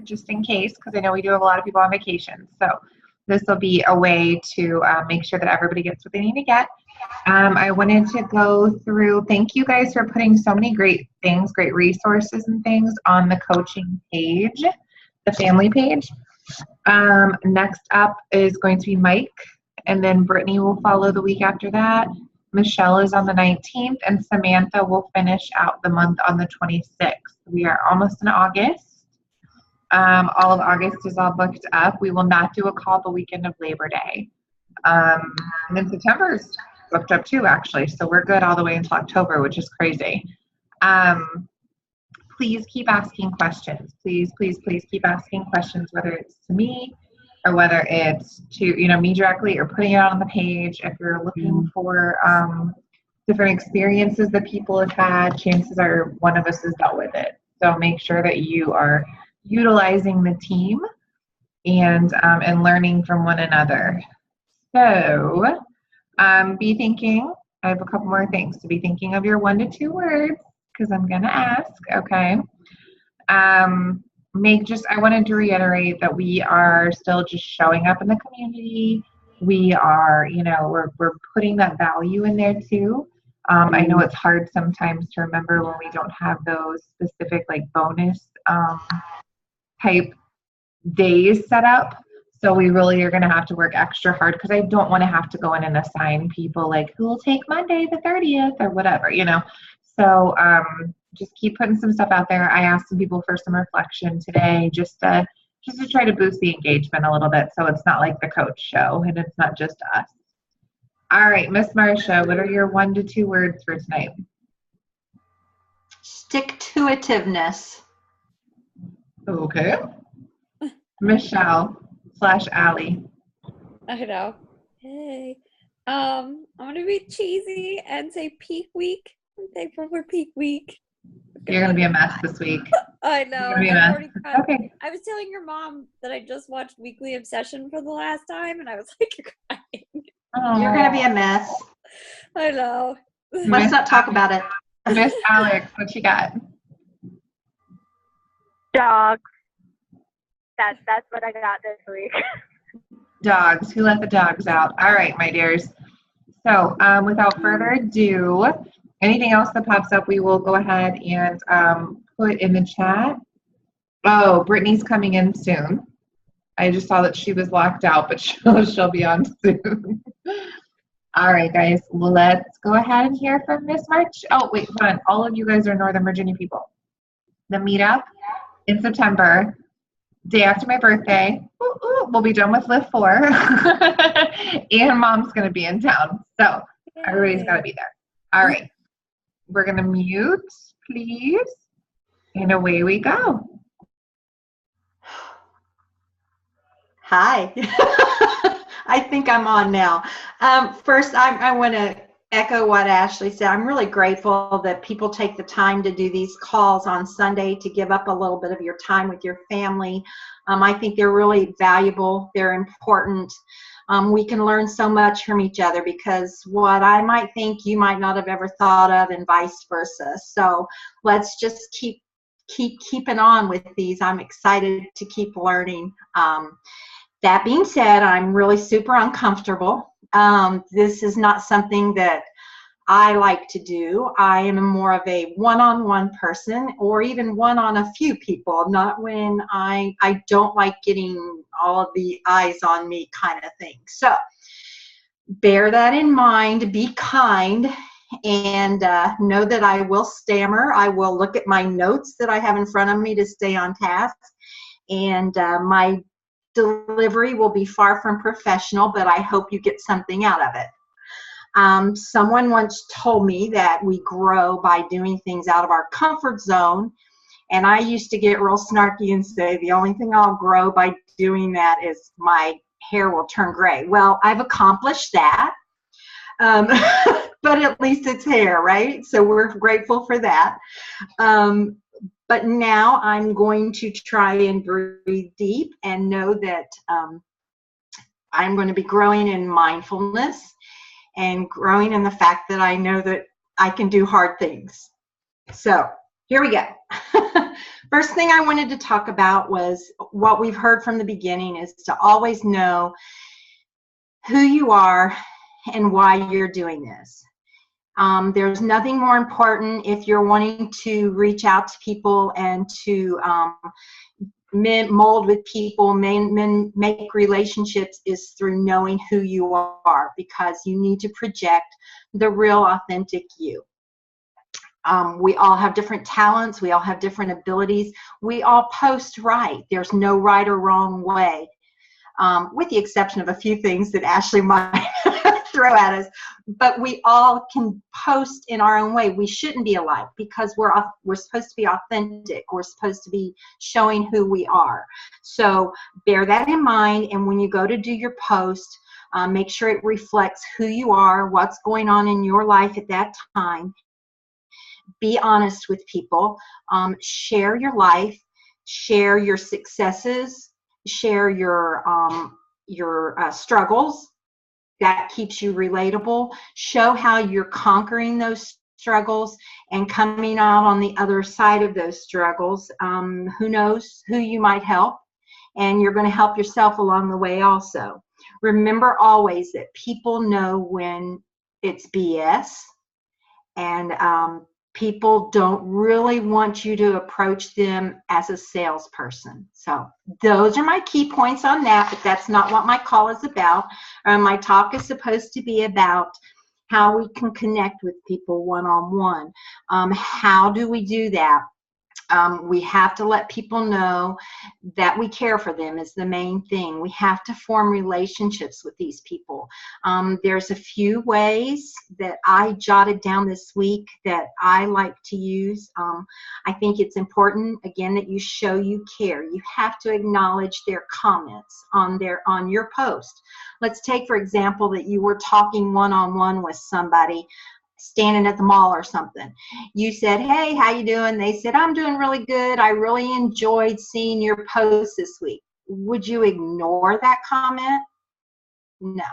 just in case, because I know we do have a lot of people on vacation. So this will be a way to make sure that everybody gets what they need to get. I wanted to go through, thank you guys for putting so many great things, great resources and things on the coaching page, the family page. Next up is going to be Mike, and then Brittany will follow the week after that. Michelle is on the 19th, and Samantha will finish out the month on the 26th. We are almost in August. All of August is all booked up. We will not do a call the weekend of Labor Day. And then September is booked up too, actually. So we're good all the way until October, which is crazy. Please keep asking questions. Please, please, please keep asking questions, whether it's to me or whether it's to, me directly or putting it on the page. If you're looking for different experiences that people have had, chances are one of us has dealt with it. So make sure that you are utilizing the team and learning from one another. So be thinking, I have a couple more things to be thinking of your 1 to 2 words, because I'm going to ask, okay? I wanted to reiterate that we are still just showing up in the community. We are, we're putting that value in there too. I know it's hard sometimes to remember when we don't have those specific bonus type days set up. So we really are going to have to work extra hard, because I don't want to have to go in and assign people who will take Monday the 30th or whatever, So just keep putting some stuff out there. I asked some people for some reflection today just to try to boost the engagement a little bit, so it's not like the coach show and it's not just us. All right, Miss Marcia, what are your 1 to 2 words for tonight? Stick-to-itiveness. Okay. Michelle / Allie. I know. Hey. I'm gonna be cheesy and say peak week. I'm thankful for peak week. You're gonna be a mess this week. I know. You're gonna be a mess. Okay. I was telling your mom that I just watched Weekly Obsession for the last time, and I was like, you're crying. Oh. You're gonna be a mess. I know. Let's not talk about it. Miss Alex, what you got? Dogs. That's what I got this week. Dogs. Who let the dogs out? All right, my dears. So without further ado, anything else that pops up, we will go ahead and put in the chat. Oh, Brittany's coming in soon. I just saw that she was locked out, but she'll be on soon. All right, guys, let's go ahead and hear from Miss March. Oh, wait, hold on. All of you guys are Northern Virginia people. The meetup in September, day after my birthday. We'll be done with Live 4. And Mom's going to be in town. So everybody's got to be there. All right. We're going to mute, please. And away we go. Hi. I think I'm on now. First, I want to echo what Ashley said. I'm really grateful that people take the time to do these calls on Sunday, to give up a little bit of your time with your family. I think they're really valuable. They're important. We can learn so much from each other, because what I might think you might not have ever thought of, and vice versa. So let's just keep keeping on with these. I'm excited to keep learning. That being said, I'm really super uncomfortable. This is not something that I like to do. I am more of a one-on-one person, or even one on a few people, not when I don't like getting all of the eyes on me kind of thing. So bear that in mind, be kind, and know that I will stammer. I will look at my notes that I have in front of me to stay on task, and my delivery will be far from professional, but I hope you get something out of it. Someone once told me that we grow by doing things out of our comfort zone, and I used to get real snarky and say the only thing I'll grow by doing that is my hair will turn gray. Well, I've accomplished that, but at least it's hair, right? So we're grateful for that. But now I'm going to try and breathe deep and know that I'm going to be growing in mindfulness and growing in the fact that I know that I can do hard things. So here we go. First thing I wanted to talk about was what we've heard from the beginning is to always know who you are and why you're doing this. There's nothing more important if you're wanting to reach out to people and to mold with people, make relationships, is through knowing who you are, because you need to project the real authentic you. We all have different talents. We all have different abilities. We all post right. There's no right or wrong way, with the exception of a few things that Ashley might throw at us. But we all can post in our own way. We shouldn't be alike, because we're supposed to be authentic. We're supposed to be showing who we are. So bear that in mind. And when you go to do your post, make sure it reflects who you are, what's going on in your life at that time. Be honest with people. Share your life. Share your successes. Share your struggles. That keeps you relatable. Show how you're conquering those struggles and coming out on the other side of those struggles. Who knows who you might help, and you're going to help yourself along the way also. Remember always that people know when it's BS, and people don't really want you to approach them as a salesperson. So those are my key points on that, but that's not what my call is about. My talk is supposed to be about how we can connect with people one-on-one. How do we do that? We have to let people know that we care for them is the main thing. We have to form relationships with these people. There's a few ways that I jotted down this week that I like to use. I think it's important, again, that you show you care. You have to acknowledge their comments on your post. Let's take, for example, that you were talking one-on-one with somebody standing at the mall or something. You said, "Hey, how you doing?" They said, "I'm doing really good. I really enjoyed seeing your post this week." Would you ignore that comment? No.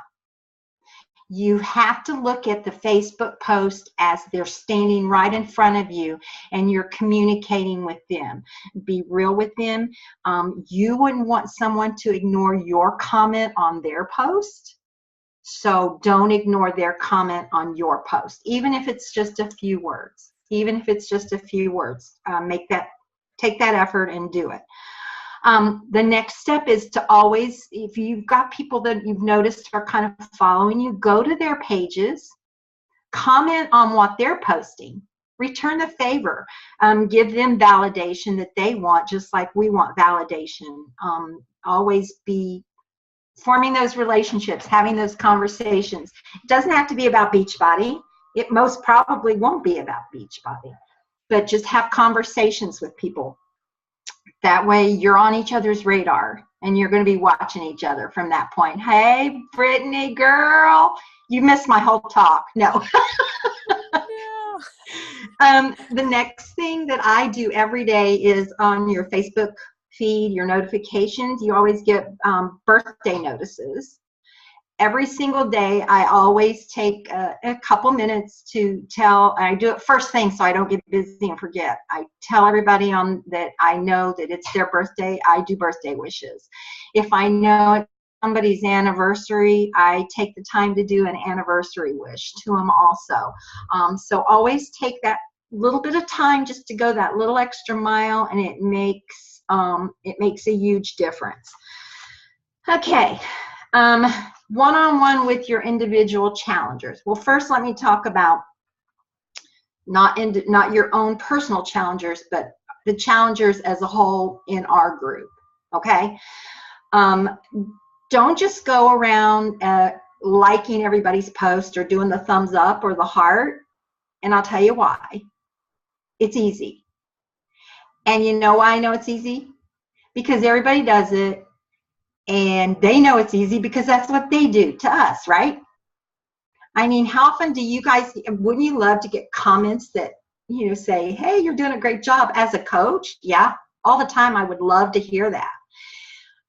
You have to look at the Facebook post as they're standing right in front of you and you're communicating with them. Be real with them. You wouldn't want someone to ignore your comment on their post. So don't ignore their comment on your post, even if it's just a few words. Even if it's just a few words, take that effort and do it. The next step is to always, if you've got people that you've noticed are kind of following you, go to their pages, comment on what they're posting, return the favor, give them validation that they want, just like we want validation. Always be forming those relationships, having those conversations. It doesn't have to be about Beachbody. It most probably won't be about Beachbody, but just have conversations with people. That way you're on each other's radar and you're going to be watching each other from that point. "Hey, Brittany, girl, you missed my whole talk." No. No. The next thing that I do every day is on your Facebook feed, your notifications, you always get birthday notices. Every single day, I always take a couple minutes to tell, I do it first thing so I don't get busy and forget. I tell everybody that I know that it's their birthday, I do birthday wishes. If I know it's somebody's anniversary, I take the time to do an anniversary wish to them also. So always take that little bit of time just to go that little extra mile, and it makes a huge difference. Okay, one-on-one with your individual challengers. Well, first let me talk about not your own personal challengers, but the challengers as a whole in our group, okay? Don't just go around liking everybody's post or doing the thumbs up or the heart, and I'll tell you why. It's easy. And you know why I know it's easy? Because everybody does it, and they know it's easy because that's what they do to us, right? I mean, how often do you guys, wouldn't you love to get comments that, say, "Hey, you're doing a great job," as a coach? Yeah, all the time. I would love to hear that.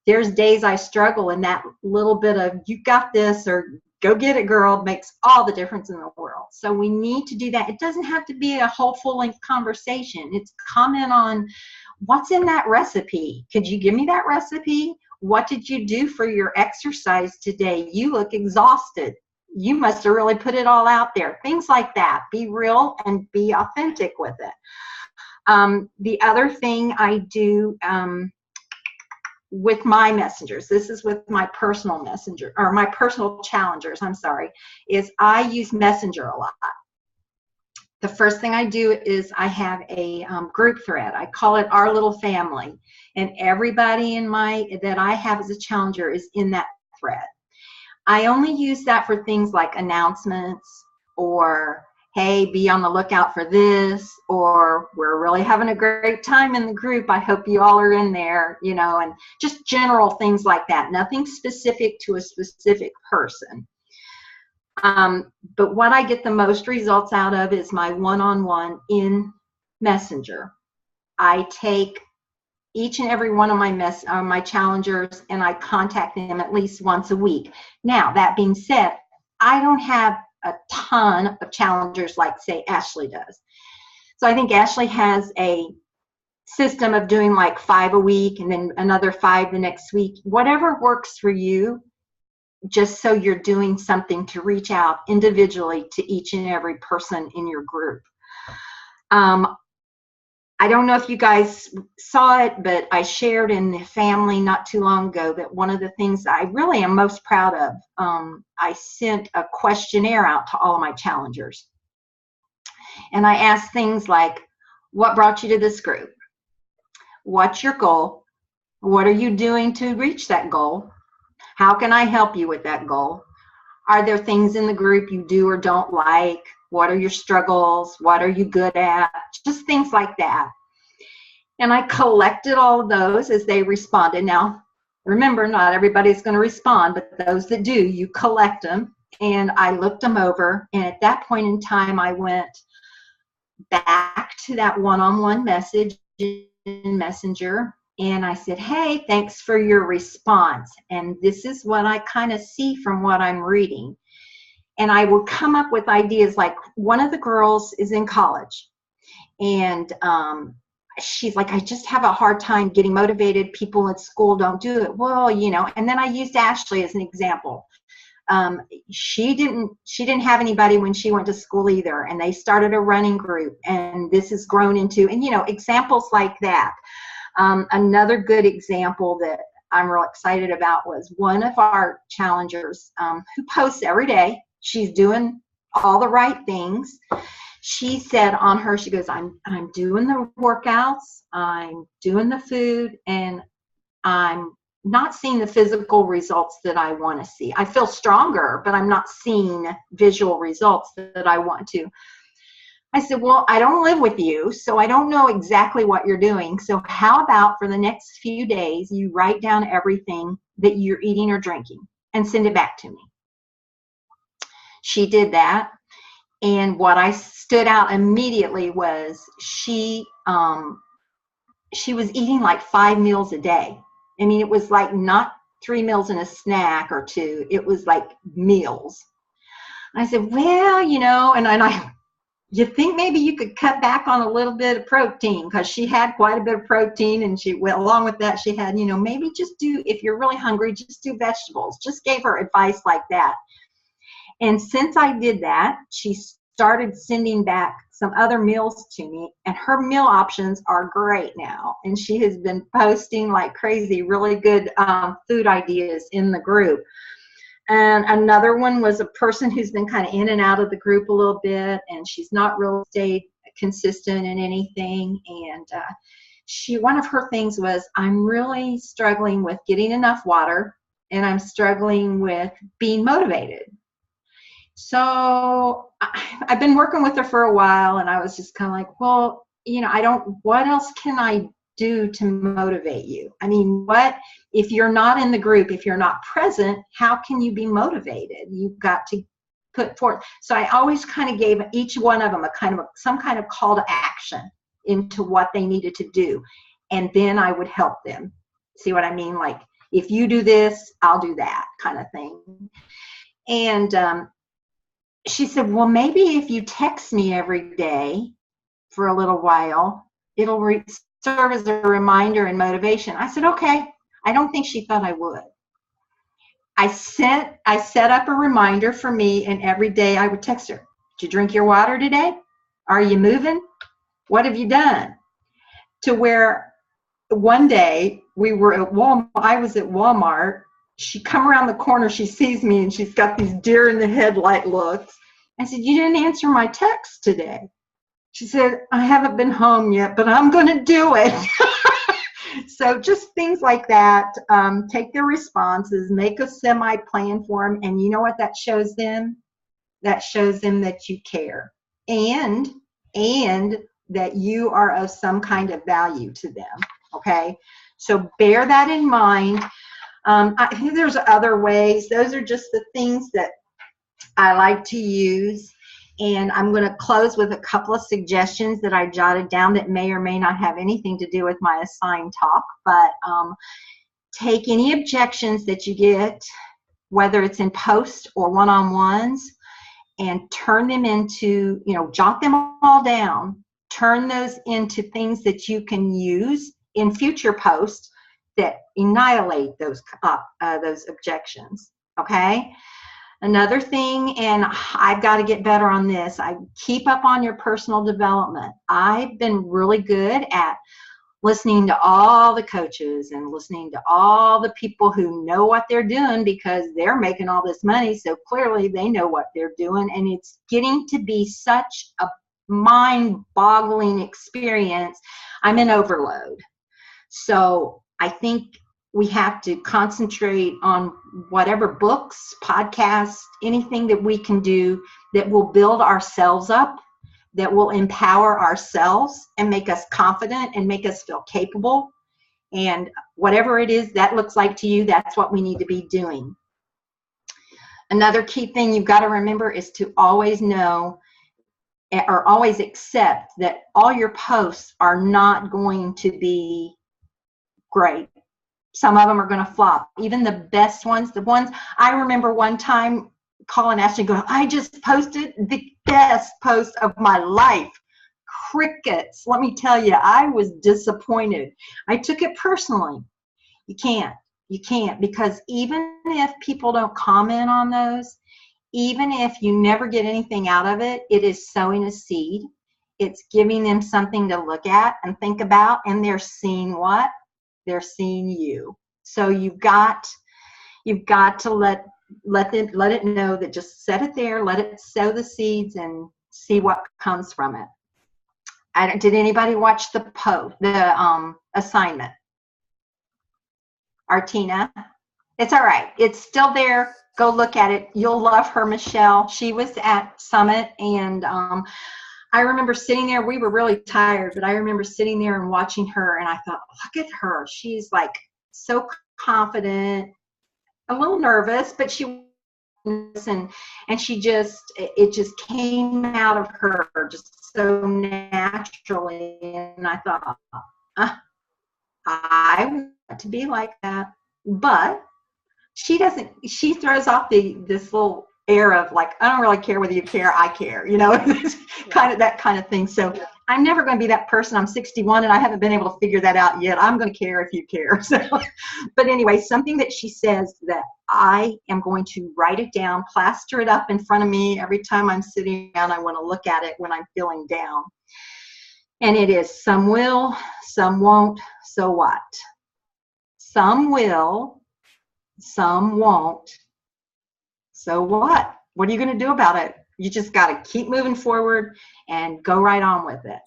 There's days I struggle, and that little bit of "you got this" or go get it, girl, makes all the difference in the world. So we need to do that. It doesn't have to be a whole full-length conversation. It's comment on what's in that recipe. Could you give me that recipe? What did you do for your exercise today? You look exhausted. You must have really put it all out there. Things like that. Be real and be authentic with it. The other thing I do with my messengers, this is with my personal messenger, or my personal challengers, I'm sorry, is I use Messenger a lot. The first thing I do is I have a group thread. I call it Our Little Family. And everybody that I have as a challenger is in that thread. I only use that for things like announcements, or hey, be on the lookout for this, or we're really having a great time in the group. I hope you all are in there, you know, and just general things like that. Nothing specific to a specific person. But what I get the most results out of is my one-on-one in Messenger. I take each and every one of my challengers and I contact them at least once a week. Now, that being said, I don't have a ton of challengers like, say, Ashley does. So I think Ashley has a system of doing like 5 a week and then another 5 the next week. Whatever works for you, just so you're doing something to reach out individually to each and every person in your group. I don't know if you guys saw it, but I shared in the family not too long ago that one of the things I really am most proud of, I sent a questionnaire out to all of my challengers. And I asked things like, what brought you to this group? What's your goal? What are you doing to reach that goal? How can I help you with that goal? Are there things in the group you do or don't like? What are your struggles? What are you good at? Just things like that. And I collected all of those as they responded. Now, remember, not everybody's going to respond, but those that do, you collect them. And I looked them over. And at that point in time, I went back to that one-on-one message in Messenger. And I said, hey, thanks for your response. And this is what I kind of see from what I'm reading. And I would come up with ideas like, one of the girls is in college. And she's like, I just have a hard time getting motivated. People at school don't do it. Well, you know, and then I used Ashley as an example. She didn't have anybody when she went to school either. And they started a running group. And this has grown into, and, you know, examples like that. Another good example that I'm real excited about was one of our challengers who posts every day. She's doing all the right things. She said on her, she goes, I'm doing the workouts, I'm doing the food, and I'm not seeing the physical results that I want to see. I feel stronger, but I'm not seeing visual results that I want to. I said, well, I don't live with you, so I don't know exactly what you're doing. So how about for the next few days, you write down everything that you're eating or drinking and send it back to me. She did that. And what I stood out immediately was she was eating like 5 meals a day. I mean, it was like not 3 meals and a snack or 2. It was like meals. I said, well, you know, you think maybe you could cut back on a little bit of protein, because she had quite a bit of protein, and along with that, she had, you know, maybe just if you're really hungry, just do vegetables. Just gave her advice like that. And since I did that, she started sending back some other meals to me, and her meal options are great now. And she has been posting like crazy, really good food ideas in the group. And another one was a person who's been kind of in and out of the group a little bit, and she's not really stayed consistent in anything. And one of her things was, I'm really struggling with getting enough water, and I'm struggling with being motivated. So I've been working with her for a while, and I was just kind of like, well, you know, what else can I do to motivate you? I mean, if you're not in the group, if you're not present, how can you be motivated? You've got to put forth. So I always kind of gave each one of them some kind of call to action into what they needed to do. And then I would help them. See what I mean? Like, if you do this, I'll do that kind of thing. And she said, well, maybe if you text me every day for a little while, it'll serve as a reminder and motivation. I said, okay. I don't think she thought I would. I set up a reminder for me, and every day I would text her, did you drink your water today? Are you moving? What have you done? To where one day we were at Walmart, I was at Walmart. She come around the corner, she sees me, and she's got these deer in the headlight looks. I said, you didn't answer my text today. She said, I haven't been home yet, but I'm going to do it. So just things like that. Take their responses, make a semi-plan for them, and you know what that shows them? That shows them that you care, and that you are of some kind of value to them. Okay, so bear that in mind. I think there's other ways. Those are just the things that I like to use. And I'm going to close with a couple of suggestions that I jotted down that may or may not have anything to do with my assigned talk. But take any objections that you get, whether it's in post or one-on-ones, and turn them into, jot them all down. Turn those into things that you can use in future posts that annihilate those objections. Okay? Another thing, and I've got to get better on this, I keep up on your personal development. I've been really good at listening to all the coaches and listening to all the people who know what they're doing, because they're making all this money, so clearly they know what they're doing, and it's getting to be such a mind-boggling experience. I'm in overload. So I think we have to concentrate on whatever books, podcasts, anything that we can do that will build ourselves up, that will empower ourselves and make us confident and make us feel capable. And whatever it is that looks like to you, that's what we need to be doing. Another key thing you've got to remember is to always know or always accept that all your posts are not going to be great. Some of them are going to flop. Even the best ones, the ones I remember one time calling Ashley going, I just posted the best post of my life. Crickets. Let me tell you, I was disappointed. I took it personally. You can't, because even if people don't comment on those, even if you never get anything out of it, it is sowing a seed. It's giving them something to look at and think about, and they're seeing what? They're seeing you. So you've got to let it know that just set it there, let it sow the seeds, and see what comes from it. Did anybody watch the assignment? Artina? It's all right. It's still there. Go look at it. You'll love her, Michelle. She was at Summit, and I remember sitting there. We were really tired, but I remember sitting there and watching her, and I thought, look at her. She's like so confident, a little nervous, but she was, and she just, it just came out of her just so naturally. And I thought, I want to be like that. But she doesn't, she throws off this little air of like, I don't really care whether you care, I care, kind of that kind of thing. So I'm never going to be that person. I'm 61 and I haven't been able to figure that out yet. I'm going to care if you care. So, but anyway, something that she says that I am going to write it down, plaster it up in front of me every time I'm sitting down. I want to look at it when I'm feeling down. And it is, some will, some won't, so what? Some will, some won't. So what? What are you going to do about it? You just got to keep moving forward and go right on with it.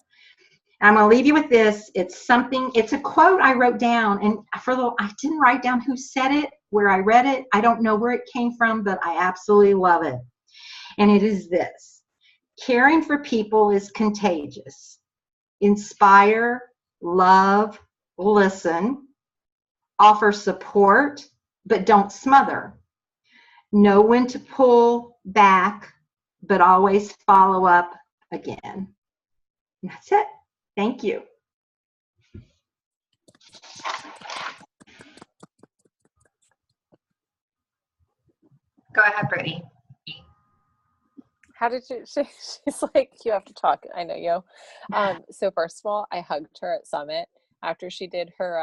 I'm going to leave you with this. It's a quote I wrote down, and I didn't write down who said it, where I read it. I don't know where it came from, but I absolutely love it. And it is this: caring for people is contagious. Inspire, love, listen, offer support, but don't smother. Know when to pull back, but always follow up again. And that's it. Thank you. Go ahead, Brittany. How did you, she's like, you have to talk. I know you. So first of all, I hugged her at Summit after she did her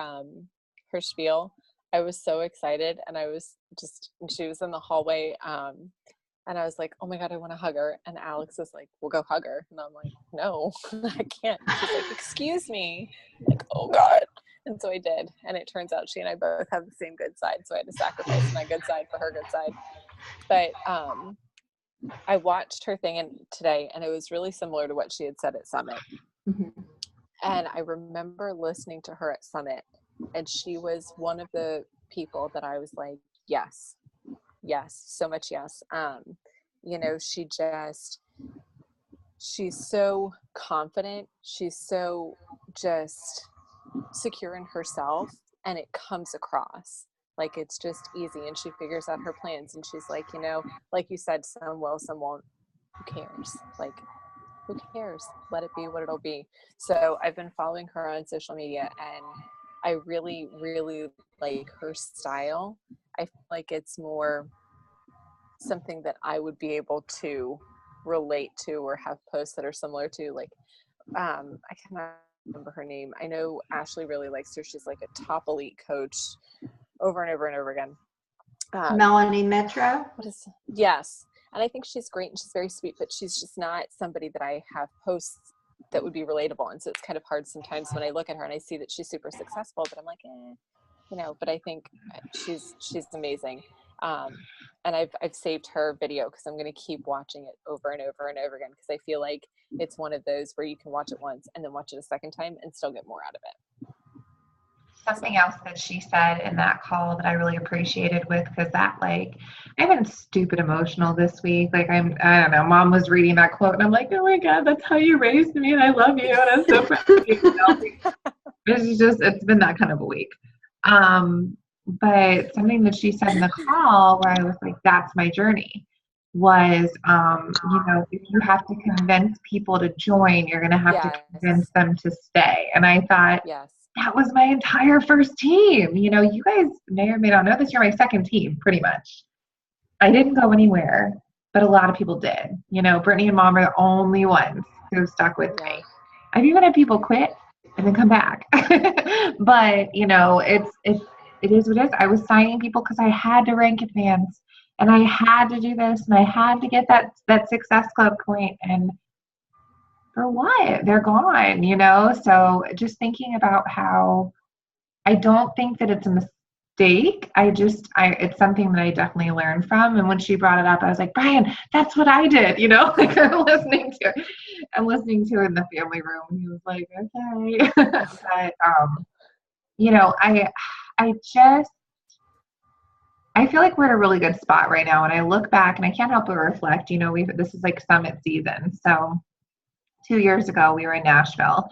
spiel. I was so excited, and she was in the hallway, and I was like, oh my God, I want to hug her. And Alex was like, well, go hug her. And I'm like, no, I can't. She's like, excuse me. I'm like, oh God. And so I did. And it turns out she and I both have the same good side. So I had to sacrifice my good side for her good side. But I watched her thing today, and it was really similar to what she had said at Summit. Mm-hmm. And I remember listening to her at Summit, and she was one of the people that I was like, yes, so much yes. You know, she's so confident. She's so just secure in herself, and it comes across like it's just easy, and she figures out her plans, and she's like, you know, like you said, some will, some won't. Who cares? Like, who cares? Let it be what it'll be. So I've been following her on social media, and I really, really like her style. I feel like it's more something that I would be able to relate to or have posts that are similar to. Like, I cannot remember her name. I know Ashley really likes her. She's like a top elite coach over and over and over again. Melanie Metro? Yes. And I think she's great, and she's very sweet, but she's just not somebody that I have posts that would be relatable. And so it's kind of hard sometimes when I look at her and I see that she's super successful, but I'm like, you know, but I think she's amazing. And I've saved her video because I'm going to keep watching it over and over and over again, because I feel like it's one of those where you can watch it once and then watch it a second time and still get more out of it. Something else that she said in that call that I really appreciated because that, like, I've been stupid emotional this week. Like, I don't know, Mom was reading that quote and I'm like, oh my God, that's how you raised me and I love you and I'm so proud of you. It's been that kind of a week. But something that she said in the call where I was like, that's my journey, was, you know, if you have to convince people to join, you're going to have to convince them to stay. And I thought, that was my entire first team. You know, you guys may or may not know this, you're my second team, pretty much. I didn't go anywhere, but a lot of people did. You know, Brittany and Mom are the only ones who stuck with me. I've even had people quit and then come back. But, you know, it is what it is. I was signing people because I had to rank advance, and I had to do this, and I had to get that Success Club point, and for what? They're gone, you know? So just thinking about how I don't think that it's a mistake. It's something that I definitely learned from. And when she brought it up, I was like, Brian, that's what I did, you know? Like, I'm listening to it in the family room. He was like, okay. But, you know, I feel like we're at a really good spot right now. And I look back and I can't help but reflect, you know, this is like Summit season. So 2 years ago, we were in Nashville.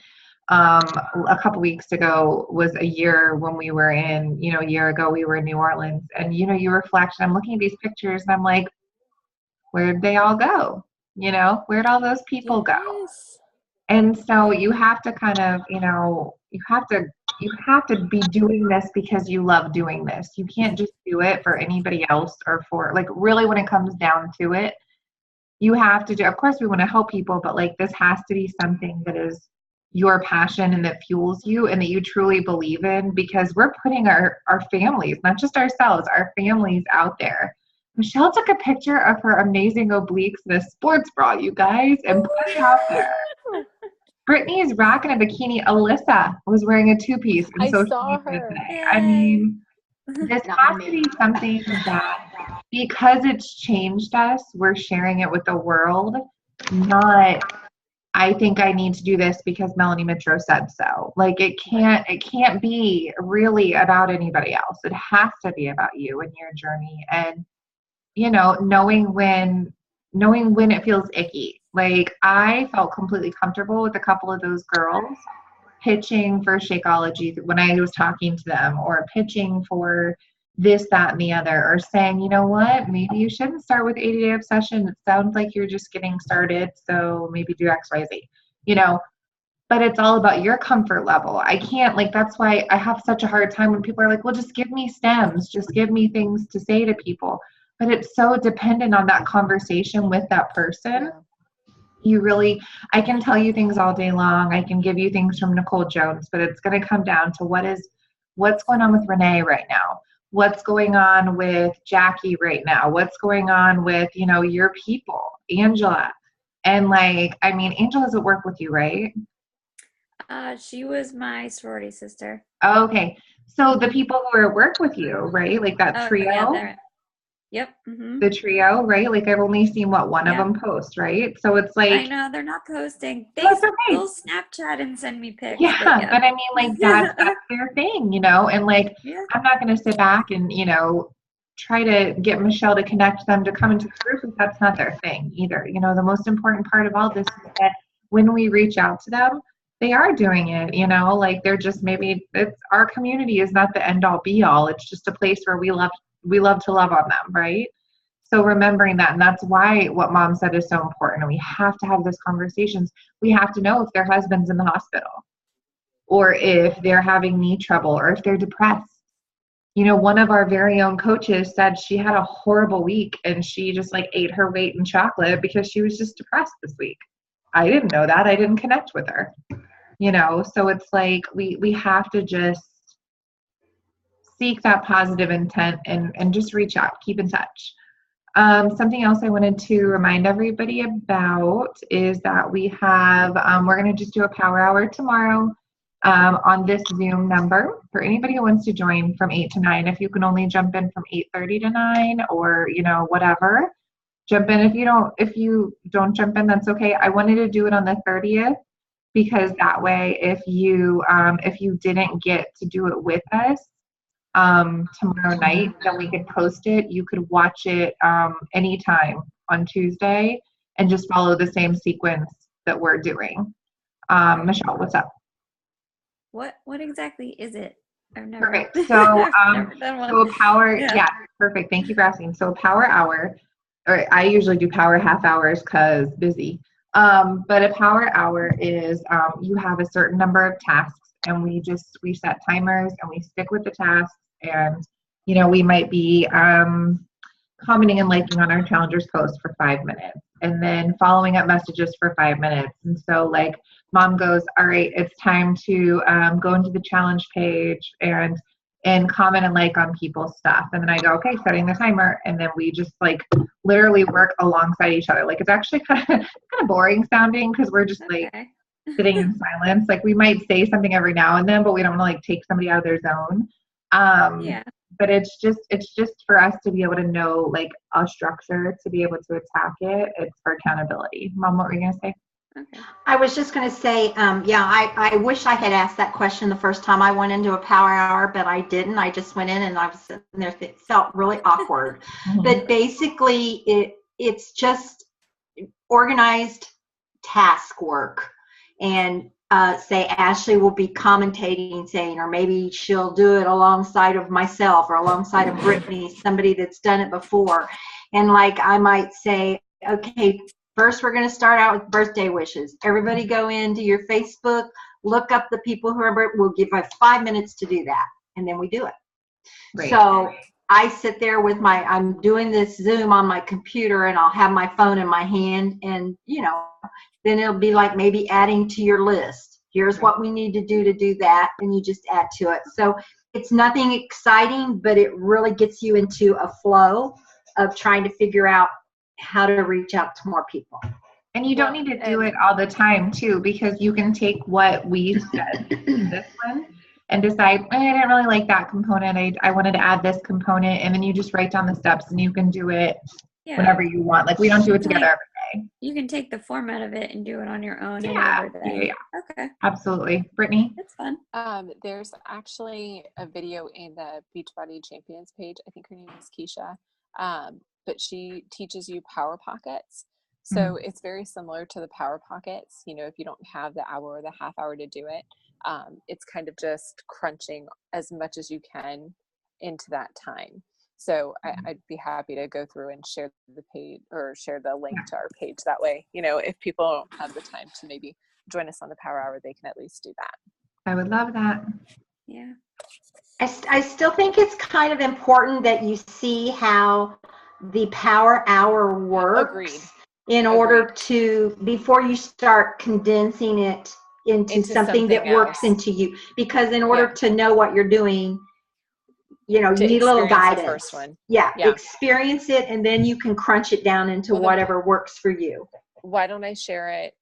A couple weeks ago was a year when we were in, you know, a year ago we were in New Orleans. And, you know, you reflect, and I'm looking at these pictures and I'm like, where'd they all go? You know, where'd all those people go? And so you have to kind of, you know, you have to be doing this because you love doing this. You can't just do it for anybody else or for, like, really when it comes down to it, you have to do, of course we want to help people, but like this has to be something that is your passion and that fuels you and that you truly believe in, because we're putting our families, not just ourselves, our families out there. Michelle took a picture of her amazing obliques in a sports bra, you guys, and put it out there. Brittany is rocking a bikini. Alyssa was wearing a two-piece. I saw her today. I mean, this has to be something that, because it's changed us, we're sharing it with the world, not, I think I need to do this because Melanie Mitro said so. Like, it can't be really about anybody else. It has to be about you and your journey, and, you know, knowing when it feels icky. Like, I felt completely comfortable with a couple of those girls pitching for Shakeology when I was talking to them, or pitching for this, that, and the other, or saying, you know what, maybe you shouldn't start with 80-day obsession. It sounds like you're just getting started, so maybe do X, Y, Z, you know. But it's all about your comfort level. I can't, like, that's why I have such a hard time when people are like, well, just give me stems, just give me things to say to people. but it's so dependent on that conversation with that person. You really, I can tell you things all day long. I can give you things from Nicole Jones, but it's going to come down to what's going on with Renee right now? What's going on with Jackie right now? What's going on with, your people, Angela? And like, I mean, Angela's at work with you, right? She was my sorority sister. Okay. So the people who are at work with you, right? Like that trio? Yeah, yep. Mm-hmm. The trio, right? Like I've only seen one of them post, right? So it's like, I know they're not posting. That's okay. They'll Snapchat and send me pics. Yeah, but I mean, like that's their thing, and like I'm not going to sit back and try to get Michelle to connect them to come into the group if that's not their thing either. The most important part of all this is that when we reach out to them, they are doing it. Like they're just it's our community is not the end all be all. It's just a place where we love to love on them, right? So remembering that, and that's why what Mom said is so important. And we have to have those conversations. We have to know if their husband's in the hospital, or if they're having knee trouble, or if they're depressed. One of our very own coaches said she had a horrible week and she just like ate her weight in chocolate because she was just depressed this week. I didn't know that. I didn't connect with her. So it's like we have to just seek that positive intent and just reach out, keep in touch. Something else I wanted to remind everybody about is that we have, we're going to just do a power hour tomorrow on this Zoom number for anybody who wants to join from 8 to 9. If you can only jump in from 8:30 to 9 or, whatever, jump in. If you don't jump in, that's okay. I wanted to do it on the 30th because that way if you didn't get to do it with us, tomorrow night, then we could post it. You could watch it anytime on Tuesday and just follow the same sequence that we're doing. Michelle, what's up? What exactly is it? I've never. Perfect. So, never done one. so a power, yeah, perfect. Thank you for asking. So a power hour, or I usually do power half hours because busy. But a power hour is you have a certain number of tasks, and we set timers and we stick with the tasks. And we might be commenting and liking on our challengers post for 5 minutes, and then following up messages for 5 minutes. And so like Mom goes, all right, it's time to go into the challenge page and comment and like on people's stuff. And then I go, okay, setting the timer. And then we just like literally work alongside each other. Like it's actually kind of boring sounding because we're just like sitting in silence. Like we might say something every now and then, but we don't want to like take somebody out of their zone. But it's just for us to be able to know like a structure to be able to attack it. It's for accountability. Mom, what were you gonna say? Okay. I was just going to say, I wish I had asked that question the first time I went into a power hour, but I didn't. I just went in and I was sitting there. It felt really awkward. But basically, it's just organized task work. And say Ashley will be commentating, saying, or maybe she'll do it alongside of myself or alongside of Brittany, somebody that's done it before. And like I might say, okay, first, we're going to start out with birthday wishes. Everybody go into your Facebook, look up the people who are, we'll give you 5 minutes to do that. And then we do it. Right. So I sit there with I'm doing this Zoom on my computer and I'll have my phone in my hand and, then it'll be like maybe adding to your list. Here's what we need to do that. And you just add to it. So it's nothing exciting, but it really gets you into a flow of trying to figure out how to reach out to more people. And you don't need to do it all the time too, because you can take what we said in this one and decide, I didn't really like that component. I wanted to add this component, and then you just write down the steps and you can do it whenever you want. Like we don't do it together every day. You can take the format of it and do it on your own. Yeah. Okay. Absolutely. Brittany? It's fun. There's actually a video in the Beachbody Champions page. I think her name is Keisha. But she teaches you power pockets. So it's very similar to the power pockets. If you don't have the hour or the half hour to do it, it's kind of just crunching as much as you can into that time. So I'd be happy to go through and share the page or share the link to our page. That way, if people don't have the time to maybe join us on the power hour, they can at least do that. I would love that. Yeah. I still think it's kind of important that you see how the Power Hour works. Agreed. In order to, before you start condensing it into something that works else. into you. Because in order to know what you're doing, you need a little guidance. The first one. Yeah, experience it, and then you can crunch it down into whatever works for you. Why don't I share it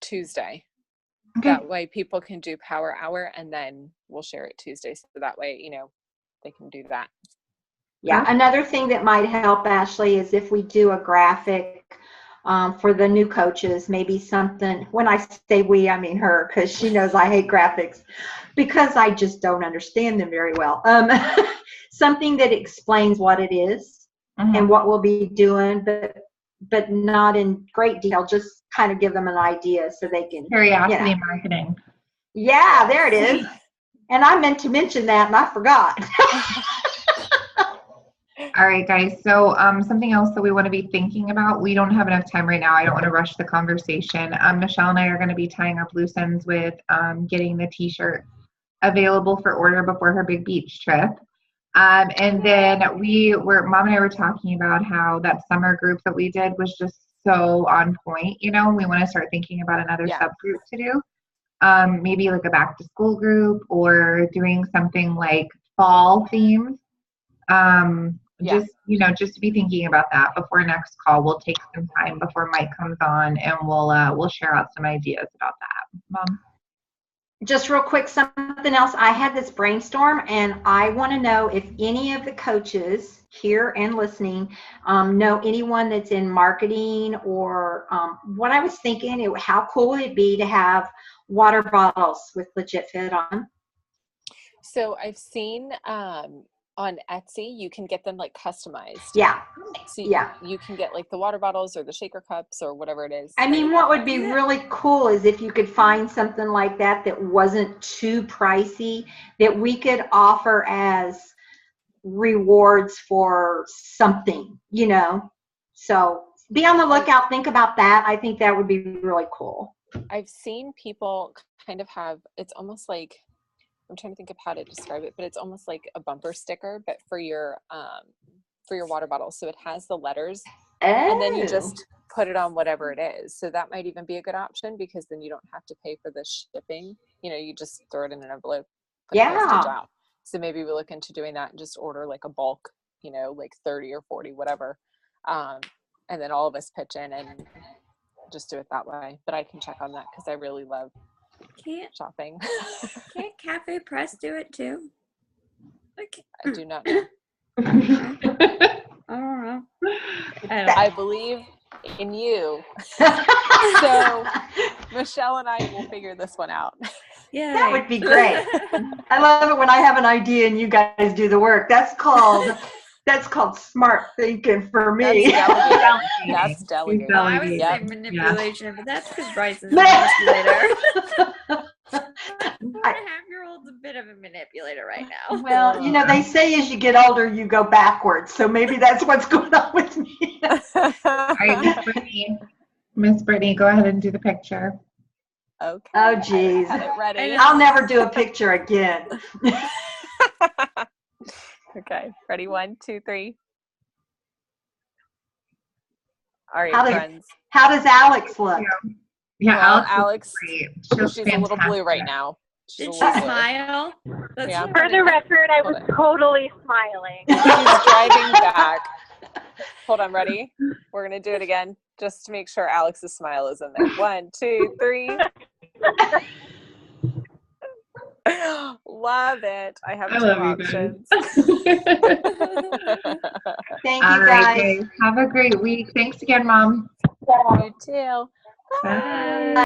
Tuesday? Okay. That way people can do Power Hour, and then we'll share it Tuesday. So that way, they can do that. Yeah. Another thing that might help, Ashley, is if we do a graphic for the new coaches, maybe something, when I say we, I mean her, because she knows I hate graphics because I just don't understand them very well. Something that explains what it is and what we'll be doing, but not in great detail, just kind of give them an idea so they can. Curiosity marketing. Yeah, there it is. And I meant to mention that and I forgot. All right, guys. So something else that we want to be thinking about, we don't have enough time right now. I don't want to rush the conversation. Michelle and I are going to be tying up loose ends with getting the t-shirt available for order before her big beach trip. And then Mom and I were talking about how that summer group that we did was just so on point. We want to start thinking about another subgroup to do. Maybe like a back to school group or doing something like fall themed. Just to be thinking about that before next call. We'll take some time before Mike comes on and we'll share out some ideas about that. Mom? Just real quick, something else. I had this brainstorm and I want to know if any of the coaches here and listening know anyone that's in marketing or what I was thinking, how cool would it be to have water bottles with Legit Fit on? So I've seen on Etsy, you can get them like customized. Yeah. So you can get like the water bottles or the shaker cups or whatever it is. I mean, what would be really cool is if you could find something like that wasn't too pricey, that we could offer as rewards for something, So be on the lookout. Think about that. I think that would be really cool. I've seen people kind of have, it's almost like, I'm trying to think of how to describe it, but it's almost like a bumper sticker, but for your water bottle. So it has the letters and then you just put it on whatever it is. So that might even be a good option because then you don't have to pay for the shipping. You just throw it in an envelope, put the postage out. So maybe we look into doing that and just order like a bulk, like 30 or 40, whatever. And then all of us pitch in and just do it that way. But I can check on that because I really love shopping. Can't Cafe Press do it too? I do not know. I don't know. I believe in you. So Michelle and I will figure this one out. Yeah, that would be great. I love it when I have an idea and you guys do the work. That's called smart thinking for me. That's delegating. No, I was saying manipulation, but that's because Bryce is a manipulator. My 1.5-year-old's a bit of a manipulator right now. Well, they say as you get older, you go backwards. So maybe that's what's going on with me. All right, Miss Brittany, go ahead and do the picture. Okay. Oh, geez. Ready? I'll never do a picture again. Okay. Ready? 1, 2, 3. All right, friends. How does Alex look? Yeah, well, Alex. She's a little blue right now. Did she smile? Yeah. For the record, I was totally smiling. She's driving back. Hold on, ready? We're going to do it again just to make sure Alex's smile is in there. 1, 2, 3. Love it. I have 2 options. Thank you, guys. Have a great week. Thanks again, Mom. You too. Bye.